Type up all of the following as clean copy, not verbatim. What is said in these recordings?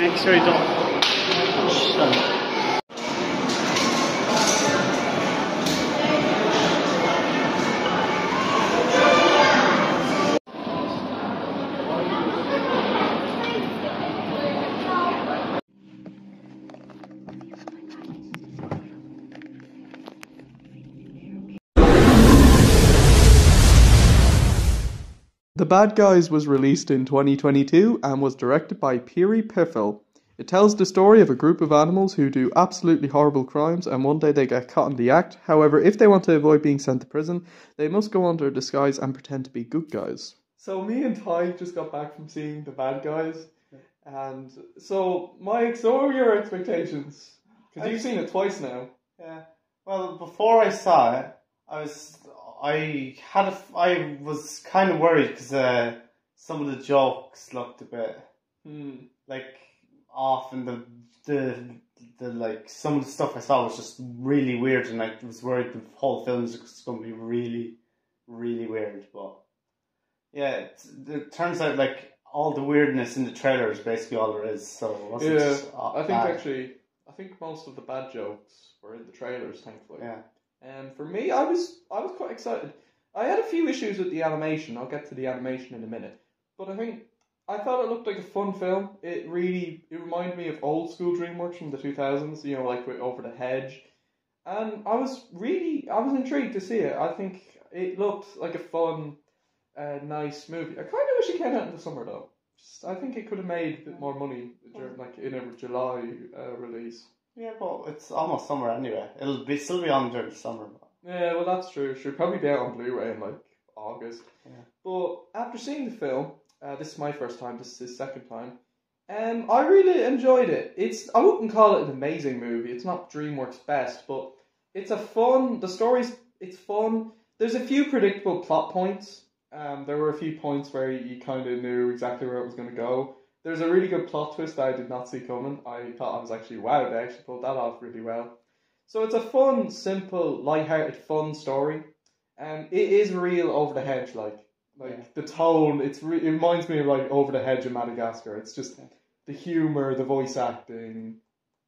make sure you don't push them. The Bad Guys was released in 2022 and was directed by Piri Piffel. It tells the story of a group of animals who do absolutely horrible crimes and one day they get caught in the act. However, if they want to avoid being sent to prison, they must go under a disguise and pretend to be good guys. So me and Ty just got back from seeing The Bad Guys. And so, Mike, so what were your expectations? Because you've seen it twice now. Yeah. Well, before I saw it, I was kind of worried because some of the jokes looked a bit like off, and the like some of the stuff I saw was just really weird, and I was worried the whole film was going to be really, really weird. But yeah, it turns out like all the weirdness in the trailer is basically all there is. So it wasn't just I think most of the bad jokes were in the trailers, thankfully. Yeah. And for me, I was quite excited. I had a few issues with the animation. I'll get to the animation in a minute. But I thought it looked like a fun film. It reminded me of old school DreamWorks from the 2000s, you know, like with Over the Hedge. And I was intrigued to see it. I think it looked like a fun, nice movie. I kind of wish it came out in the summer though. I think it could have made a bit more money during, like in a July release. Yeah, but it's almost summer anyway. It'll still be on during the summer. Yeah, well that's true. Should probably be out on Blu-ray in like August. Yeah. But after seeing the film, this is my first time. This is his second time. I really enjoyed it. I wouldn't call it an amazing movie. It's not DreamWorks' best, but it's it's fun. There's a few predictable plot points. There were a few points where you kind of knew exactly where it was going to go. There's a really good plot twist that I did not see coming. I thought I was actually, wow, they actually pulled that off really well. So it's a fun, simple, light-hearted, fun story. It is real Over the Hedge, like the tone. It reminds me of like Over the Hedge in Madagascar. It's just the humour, the voice acting,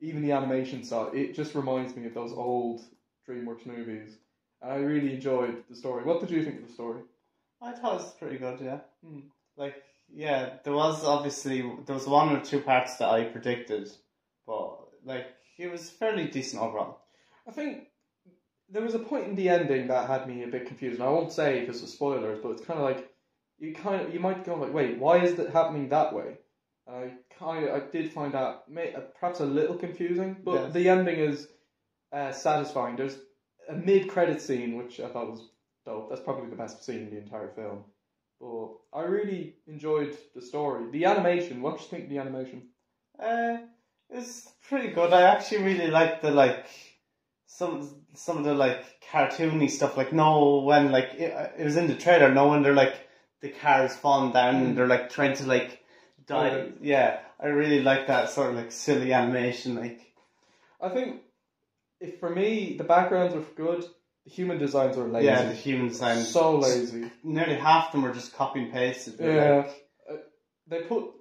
even the animation side. It just reminds me of those old DreamWorks movies. And I really enjoyed the story. What did you think of the story? I thought it was pretty good, yeah. Yeah, there was one or two parts that I predicted, but it was fairly decent overall. I think there was a point in the ending that had me a bit confused, and I won't say because of spoilers, but it's kind of like you might go like, wait, why is it happening that way? I did find that perhaps a little confusing, but the ending is satisfying. There's a mid-credit scene which I thought was dope. That's probably the best scene in the entire film. But I really enjoyed the story. The animation, what do you think of the animation? It's pretty good. I actually really liked the some of the cartoony stuff. When it was in the trailer, when they're the car's falling down and they're trying to die. Yeah, I really like that sort of silly animation. I think for me the backgrounds were good. The human designs were lazy. Yeah, the human designs. So lazy. Nearly half of them were just copy and pasted. Yeah.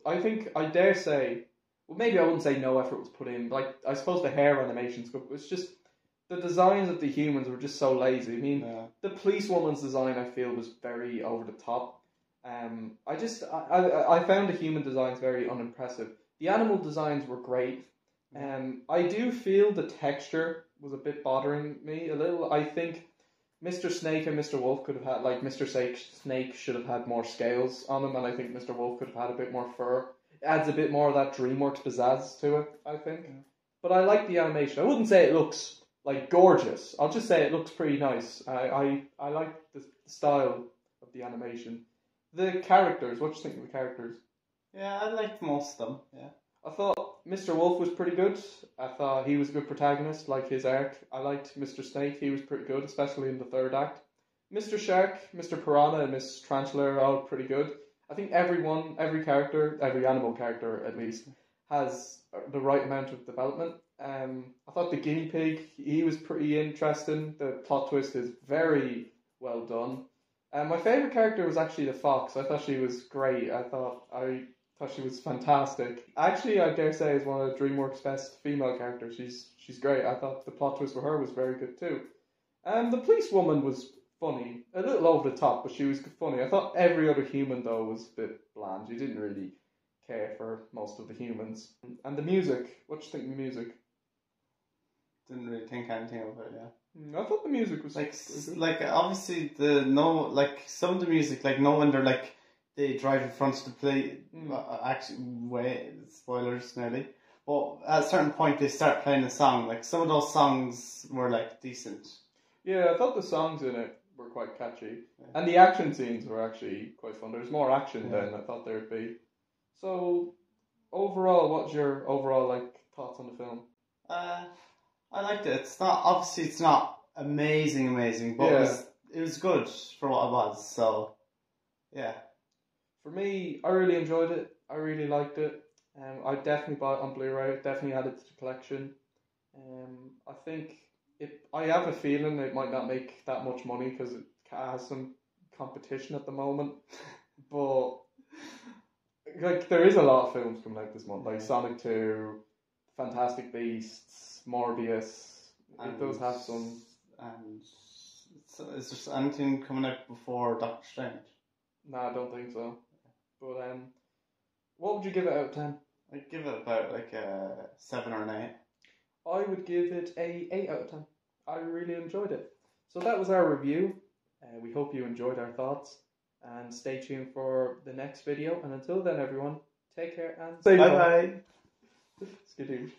I dare say, well maybe I wouldn't say no effort was put in. I suppose the hair animation's good, but it's just, the designs of the humans were just so lazy. I mean, the policewoman's design I feel was very over the top. I found the human designs very unimpressive. The animal designs were great. I do feel the texture was a bit bothering me a little. I think Mr. Snake and Mr. Wolf could have had, Mr. Snake should have had more scales on him, and I think Mr. Wolf could have had a bit more fur. It adds a bit more of that DreamWorks pizzazz to it, I think. Yeah. But I like the animation. I wouldn't say it looks gorgeous. I'll just say it looks pretty nice. I like the style of the animation. The characters, what do you think of the characters? Yeah, I liked most of them, yeah. I thought Mr. Wolf was pretty good. I thought he was a good protagonist, like his arc. I liked Mr. Snake, he was pretty good, especially in the third act. Mr. Shark, Mr. Piranha, and Miss Tarantula are all pretty good. I think every character, every animal character at least, has the right amount of development. I thought the guinea pig, he was pretty interesting. The plot twist is very well done. My favourite character was actually the fox. I thought she was great. I thought thought she was fantastic. Actually, I dare say is one of DreamWorks' best female characters. She's great. I thought the plot twist for her was very good too. And the policewoman was funny, a little over the top, but she was funny. I thought every other human though was a bit bland. You didn't really care for most of the humans. And the music, what do you think of the music? Didn't really think anything of it. Yeah. I thought the music was like obviously some of the music, like no when they're like they drive in front of the play. Actually, wait, spoilers nearly. But at a certain point, they start playing a song. Like some of those songs were like decent. Yeah, I thought the songs in it were quite catchy, and the action scenes were actually quite fun. There's more action than I thought there'd be. So, overall, what's your overall thoughts on the film? I liked it. It's not amazing, but it was good for what it was. So, yeah. For me, I really enjoyed it. I really liked it. I definitely bought it on Blu-ray. Definitely added to the collection. I think I have a feeling it might not make that much money because it has some competition at the moment. But there is a lot of films coming out this month, like Sonic 2, Fantastic Beasts, Morbius. It does have some. And so is there anything coming out before Doctor Strange? No, I don't think so. But what would you give it out of 10? I'd give it about a 7 or an 8. I would give it a 8 out of 10. I really enjoyed it. So that was our review. We hope you enjoyed our thoughts. And stay tuned for the next video. And until then, everyone, take care and bye bye. Skidoosh.